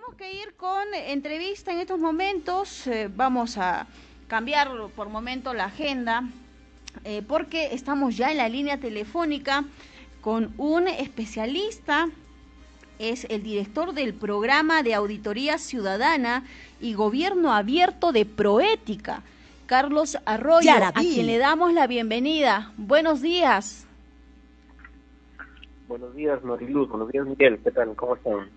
tenemos que ir con entrevista en estos momentos. Vamos a cambiar por momento la agenda porque estamos ya en la línea telefónica con un especialista. Es el director del programa de Auditoría Ciudadana y Gobierno Abierto de Proética, Carlos Arroyo, a quien le damos la bienvenida. Buenos días. Buenos días, Mariluz. Buenos días, Miguel. ¿Qué tal? ¿Cómo están?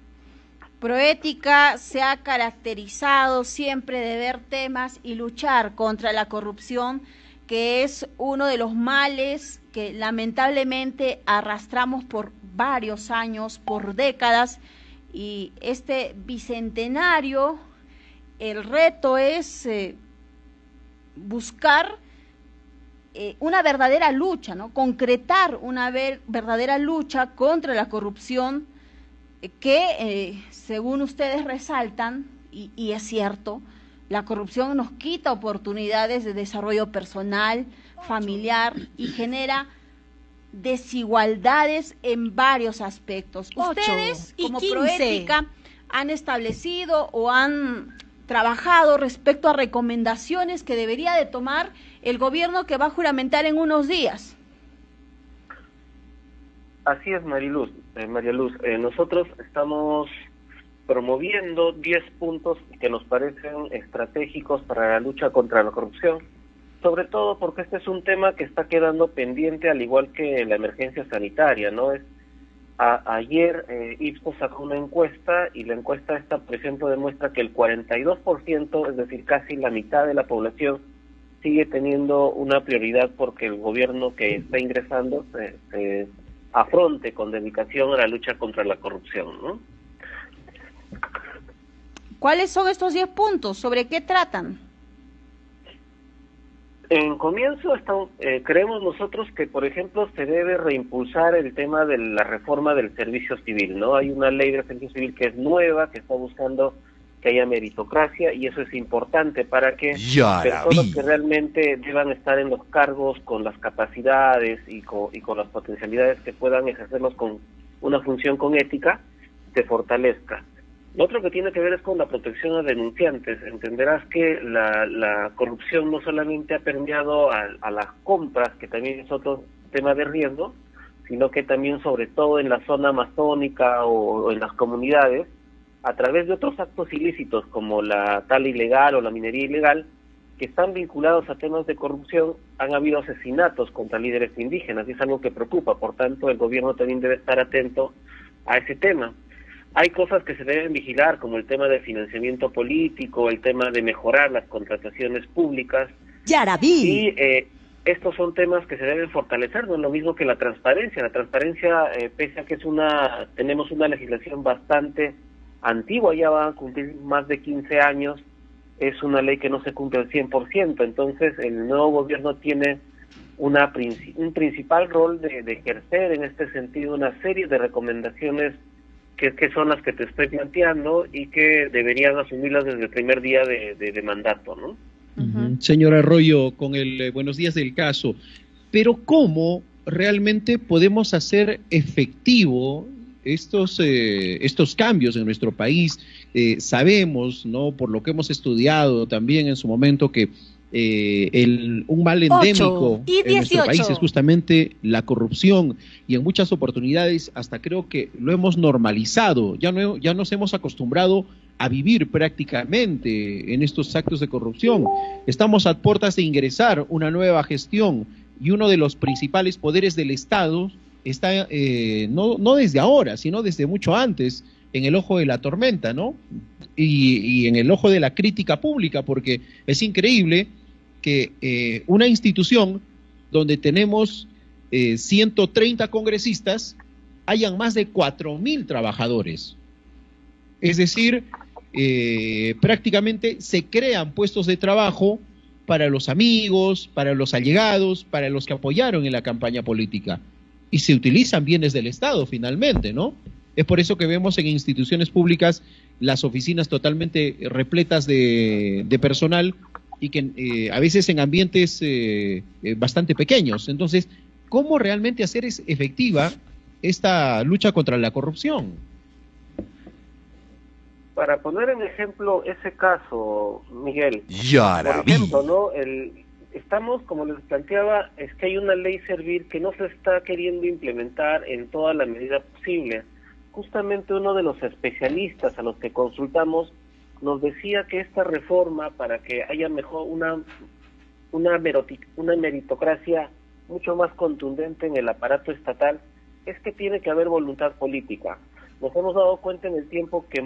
Proética se ha caracterizado siempre de ver temas y luchar contra la corrupción, que es uno de los males que lamentablemente arrastramos por varios años, por décadas, y este bicentenario, el reto es buscar una verdadera lucha, ¿no? Concretar una verdadera lucha contra la corrupción que, según ustedes resaltan, y es cierto, la corrupción nos quita oportunidades de desarrollo personal, familiar y genera desigualdades en varios aspectos. Ustedes, como Proética, han establecido o han trabajado respecto a recomendaciones que debería de tomar el gobierno que va a juramentar en unos días. Así es, María Luz. Nosotros estamos promoviendo 10 puntos que nos parecen estratégicos para la lucha contra la corrupción, sobre todo porque este es un tema que está quedando pendiente, al igual que la emergencia sanitaria, ¿no? Ayer Ipsos sacó una encuesta, y la encuesta esta, por ejemplo, demuestra que el 42%, es decir, casi la mitad de la población, sigue teniendo una prioridad porque el gobierno que está ingresando se afronte con dedicación a la lucha contra la corrupción, ¿no? ¿Cuáles son estos 10 puntos? ¿Sobre qué tratan? En comienzo creemos nosotros que, por ejemplo, se debe reimpulsar el tema de la reforma del servicio civil, ¿no? Hay una ley del servicio civil que es nueva, que está buscando que haya meritocracia, y eso es importante para que personas que realmente deban estar en los cargos con las capacidades y con las potencialidades que puedan ejercerlos con una función con ética, se fortalezca. Lo otro que tiene que ver es con la protección a denunciantes. Entenderás que la corrupción no solamente ha permeado a las compras, que también es otro tema de riesgo, sino que también, sobre todo en la zona amazónica o en las comunidades, a través de otros actos ilícitos como la tala ilegal o la minería ilegal, que están vinculados a temas de corrupción, han habido asesinatos contra líderes indígenas, y es algo que preocupa. Por tanto, el gobierno también debe estar atento a ese tema. Hay cosas que se deben vigilar, como el tema del financiamiento político, el tema de mejorar las contrataciones públicas. Y estos son temas que se deben fortalecer, no es lo mismo que la transparencia. La transparencia, pese a que tenemos una legislación bastante antigua, ya va a cumplir más de 15 años, es una ley que no se cumple al 100%. Entonces, el nuevo gobierno tiene un principal rol de ejercer en este sentido una serie de recomendaciones que son las que te estoy planteando y que deberían asumirlas desde el primer día de mandato, ¿no? Señor Arroyo, con el buenos días del caso, pero ¿cómo realmente podemos hacer efectivo estos cambios en nuestro país? Sabemos, ¿no?, por lo que hemos estudiado también en su momento, que un mal endémico en nuestro país es justamente la corrupción, y en muchas oportunidades hasta creo que lo hemos normalizado, ya nos hemos acostumbrado a vivir prácticamente en estos actos de corrupción. Estamos a puertas de ingresar una nueva gestión, y uno de los principales poderes del Estado está, no desde ahora, sino desde mucho antes, en el ojo de la tormenta, ¿no? Y en el ojo de la crítica pública, porque es increíble que una institución donde tenemos 130 congresistas hayan más de 4.000 trabajadores. Es decir, prácticamente se crean puestos de trabajo para los amigos, para los allegados, para los que apoyaron en la campaña política, y se utilizan bienes del Estado finalmente, ¿no? Es por eso que vemos en instituciones públicas las oficinas totalmente repletas de personal, y que a veces en ambientes bastante pequeños. Entonces, ¿cómo realmente hacer efectiva esta lucha contra la corrupción? para poner en ejemplo ese caso, Miguel, Yarabí. por ejemplo, ¿no? Estamos, como les planteaba, es que hay una ley servir que no se está queriendo implementar en toda la medida posible. Justamente uno de los especialistas a los que consultamos nos decía que esta reforma, para que haya mejor una meritocracia mucho más contundente en el aparato estatal, es que tiene que haber voluntad política. Nos hemos dado cuenta en el tiempo que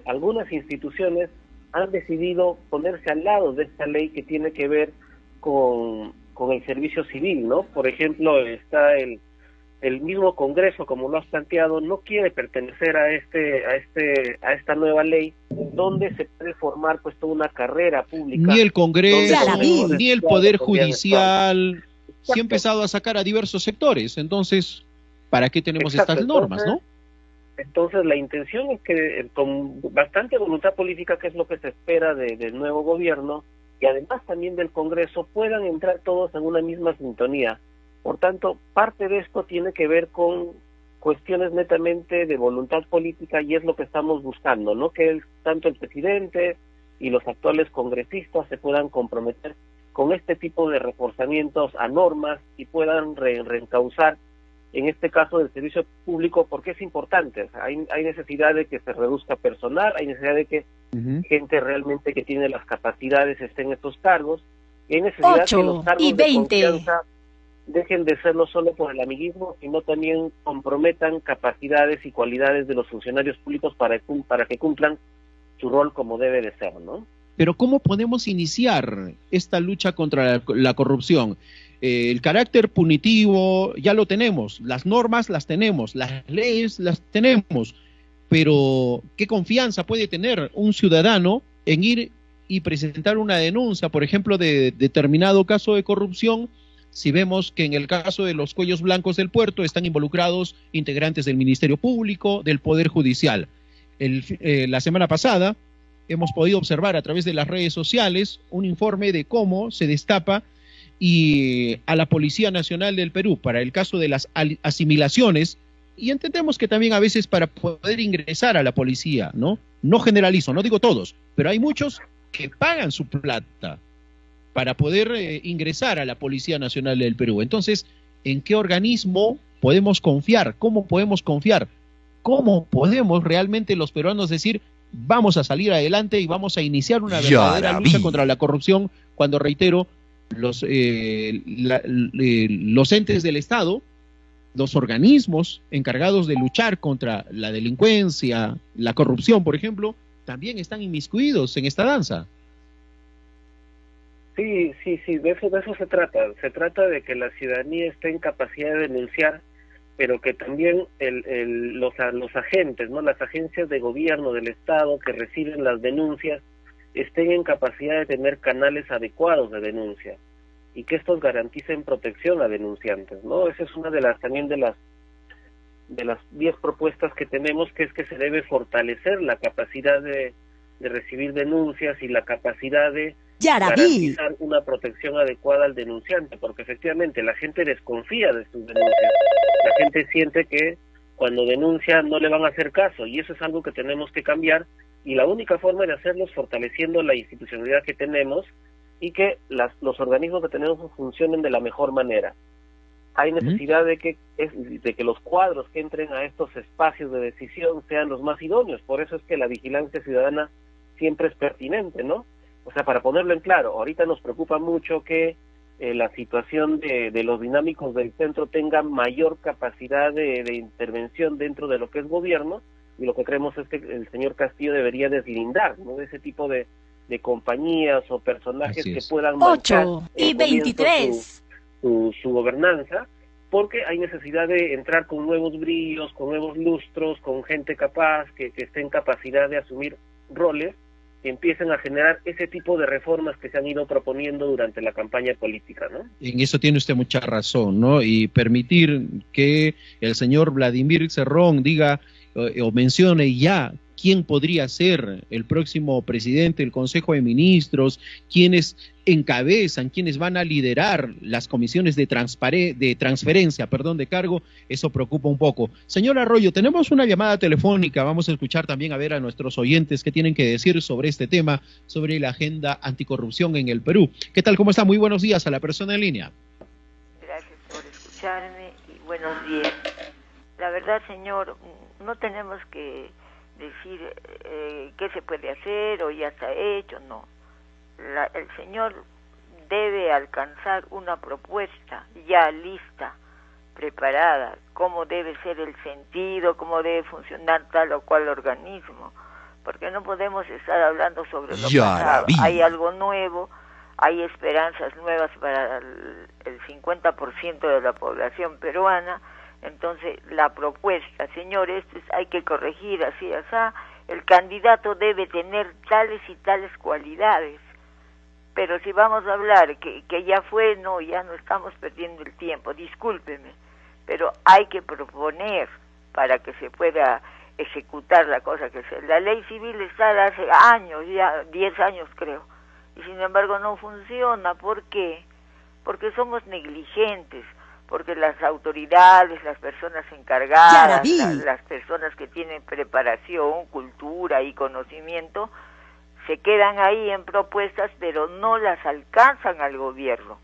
algunas instituciones han decidido ponerse al lado de esta ley que tiene que ver con el servicio civil, ¿no? Por ejemplo, está el mismo Congreso, como lo has planteado, no quiere pertenecer a esta nueva ley, donde se puede formar pues toda una carrera pública. Ni el Congreso, donde ni el Poder Judicial, se ha empezado a sacar a diversos sectores. Entonces, ¿para qué tenemos estas normas, no? Entonces, la intención es que con bastante voluntad política, que es lo que se espera del nuevo gobierno, y además también del Congreso, puedan entrar todos en una misma sintonía. Por tanto, parte de esto tiene que ver con cuestiones netamente de voluntad política, y es lo que estamos buscando, ¿no? Que tanto el presidente y los actuales congresistas se puedan comprometer con este tipo de reforzamientos a normas y puedan reencauzar, en este caso, del servicio público, porque es importante. O sea, hay necesidad de que se reduzca personal, hay necesidad de que gente realmente que tiene las capacidades esté en estos cargos, y hay necesidad que los cargos de confianza dejen de ser no solo por el amiguismo, sino también comprometan capacidades y cualidades de los funcionarios públicos para que cumplan su rol como debe de ser, ¿no? Pero ¿cómo podemos iniciar esta lucha contra la corrupción? El carácter punitivo ya lo tenemos, las normas las tenemos, las leyes las tenemos, pero ¿qué confianza puede tener un ciudadano en ir y presentar una denuncia, por ejemplo, de determinado caso de corrupción, si vemos que en el caso de los cuellos blancos del puerto están involucrados integrantes del Ministerio Público, del Poder Judicial? La semana pasada hemos podido observar a través de las redes sociales un informe de cómo se destapa y a la Policía Nacional del Perú para el caso de las asimilaciones, y entendemos que también a veces para poder ingresar a la policía, ¿no? No generalizo, no digo todos, pero hay muchos que pagan su plata para poder ingresar a la Policía Nacional del Perú. Entonces, ¿en qué organismo podemos confiar? ¿Cómo podemos confiar? ¿Cómo podemos realmente los peruanos decir, vamos a salir adelante y vamos a iniciar una verdadera lucha contra la corrupción, cuando, reitero, los entes del Estado, los organismos encargados de luchar contra la delincuencia, la corrupción, por ejemplo, también están inmiscuidos en esta danza? Sí, de eso se trata. Se trata de que la ciudadanía esté en capacidad de denunciar, pero que también los agentes, ¿no? Las agencias de gobierno del Estado que reciben las denuncias estén en capacidad de tener canales adecuados de denuncia y que estos garanticen protección a denunciantes, ¿no? Esa es una de las 10 propuestas que tenemos, que es que se debe fortalecer la capacidad de recibir denuncias y la capacidad de garantizar una protección adecuada al denunciante, porque efectivamente la gente desconfía de sus denuncias, la gente siente que cuando denuncia no le van a hacer caso, y eso es algo que tenemos que cambiar, y la única forma de hacerlo es fortaleciendo la institucionalidad que tenemos y que los organismos que tenemos funcionen de la mejor manera. Hay necesidad de que los cuadros que entren a estos espacios de decisión sean los más idóneos, por eso es que la vigilancia ciudadana siempre es pertinente, ¿no? O sea, para ponerlo en claro, ahorita nos preocupa mucho que la situación de los dinámicos del centro tenga mayor capacidad de intervención dentro de lo que es gobierno, y lo que creemos es que el señor Castillo debería deslindar, ¿no?, de ese tipo de compañías o personajes que puedan manchar 8 y 23 su gobernanza, porque hay necesidad de entrar con nuevos brillos, con nuevos lustros, con gente capaz, que esté en capacidad de asumir roles que empiecen a generar ese tipo de reformas que se han ido proponiendo durante la campaña política, ¿no? En eso tiene usted mucha razón, ¿no? Y permitir que el señor Vladimir Cerrón diga o mencione ya quién podría ser el próximo presidente del Consejo de Ministros, quiénes encabezan, quiénes van a liderar las comisiones de transferencia, de cargo, eso preocupa un poco. Señor Arroyo, tenemos una llamada telefónica, vamos a escuchar también a ver a nuestros oyentes qué tienen que decir sobre este tema, sobre la agenda anticorrupción en el Perú. ¿Qué tal? ¿Cómo está? Muy buenos días a la persona en línea. Gracias por escucharme y buenos días. La verdad, señor, no tenemos que decir qué se puede hacer o ya está hecho, no. El señor debe alcanzar una propuesta ya lista, preparada, cómo debe ser el sentido, cómo debe funcionar tal o cual organismo, porque no podemos estar hablando sobre lo pasado. Hay algo nuevo, hay esperanzas nuevas para el 50% de la población peruana. Entonces, la propuesta, señores, hay que corregir así, así, el candidato debe tener tales y tales cualidades, pero si vamos a hablar que ya fue, no, ya no estamos perdiendo el tiempo, discúlpeme, pero hay que proponer para que se pueda ejecutar la cosa que sea. La ley civil está de hace años, ya 10 años creo, y sin embargo no funciona. ¿Por qué? Porque somos negligentes, porque las autoridades, las personas encargadas, las personas que tienen preparación, cultura y conocimiento, se quedan ahí en propuestas, pero no las alcanzan al gobierno.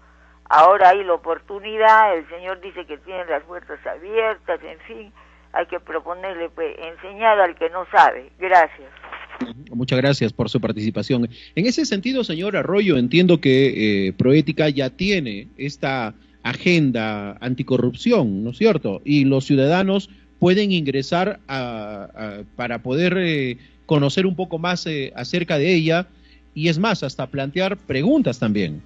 Ahora hay la oportunidad, el señor dice que tiene las puertas abiertas, en fin, hay que proponerle, pues, enseñar al que no sabe. Gracias. Muchas gracias por su participación. En ese sentido, señor Arroyo, entiendo que Proética ya tiene esta agenda anticorrupción, ¿no es cierto? Y los ciudadanos pueden ingresar para poder conocer un poco más acerca de ella y es más, hasta plantear preguntas también.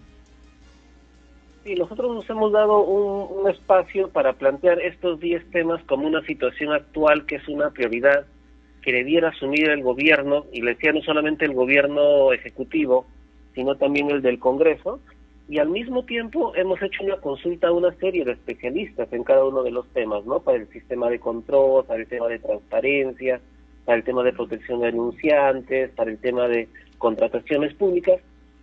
Sí, nosotros nos hemos dado un espacio para plantear estos 10 temas como una situación actual que es una prioridad que debiera asumir el gobierno, y le decía no solamente el gobierno ejecutivo, sino también el del Congreso, y al mismo tiempo hemos hecho una consulta a una serie de especialistas en cada uno de los temas, ¿no? Para el sistema de control, para el tema de transparencia, para el tema de protección de denunciantes, para el tema de contrataciones públicas,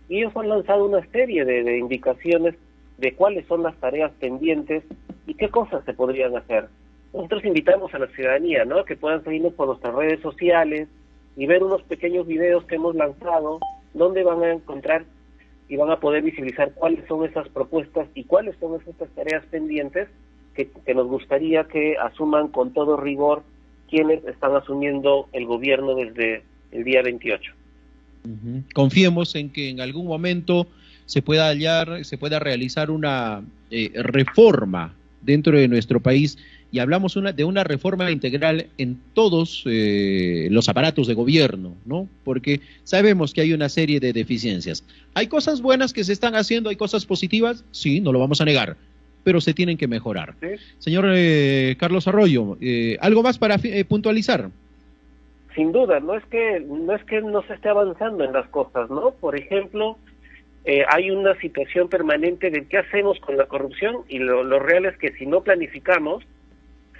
y ellos han lanzado una serie de indicaciones de cuáles son las tareas pendientes y qué cosas se podrían hacer. Nosotros invitamos a la ciudadanía, ¿no?, que puedan seguirnos por nuestras redes sociales y ver unos pequeños videos que hemos lanzado, donde van a encontrar y van a poder visibilizar cuáles son esas propuestas y cuáles son esas tareas pendientes que nos gustaría que asuman con todo rigor quienes están asumiendo el gobierno desde el día 28. Confiemos en que en algún momento se pueda realizar una reforma dentro de nuestro país, y hablamos de una reforma integral en todos los aparatos de gobierno, ¿no? Porque sabemos que hay una serie de deficiencias. Hay cosas buenas que se están haciendo, hay cosas positivas, sí, no lo vamos a negar, pero se tienen que mejorar. ¿Sí? Señor Carlos Arroyo, ¿algo más para puntualizar? Sin duda, no es que no se esté avanzando en las cosas, ¿no? Por ejemplo, hay una situación permanente de qué hacemos con la corrupción, y lo real es que si no planificamos,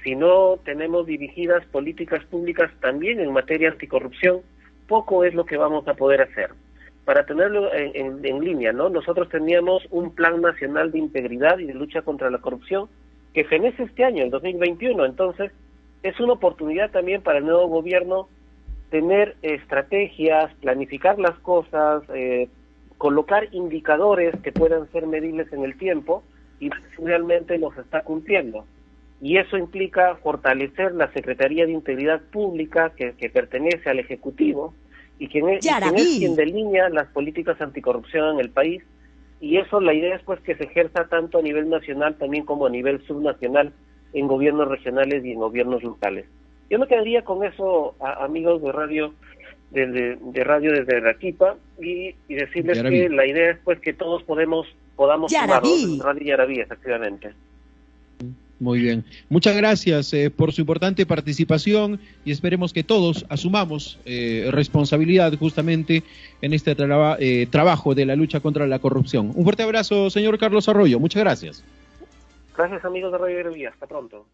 si no tenemos dirigidas políticas públicas también en materia anticorrupción, poco es lo que vamos a poder hacer. Para tenerlo en línea, ¿no? Nosotros teníamos un Plan Nacional de Integridad y de Lucha contra la Corrupción que fenece este año, el 2021, entonces es una oportunidad también para el nuevo gobierno tener estrategias, planificar las cosas, colocar indicadores que puedan ser medibles en el tiempo y realmente los está cumpliendo. Y eso implica fortalecer la Secretaría de Integridad Pública, que pertenece al Ejecutivo, y quien es quien delinea las políticas anticorrupción en el país. Y eso, la idea es pues que se ejerza tanto a nivel nacional también como a nivel subnacional, en gobiernos regionales y en gobiernos locales. Yo me quedaría con eso, amigos de radio, de radio desde Arequipa, y decirles que la idea es pues que todos podamos sumar, Radio Yarabí, efectivamente. Muy bien. Muchas gracias por su importante participación, y esperemos que todos asumamos responsabilidad justamente en este trabajo de la lucha contra la corrupción. Un fuerte abrazo, señor Carlos Arroyo. Muchas gracias. Gracias, amigos de Radio Yarabí. Hasta pronto.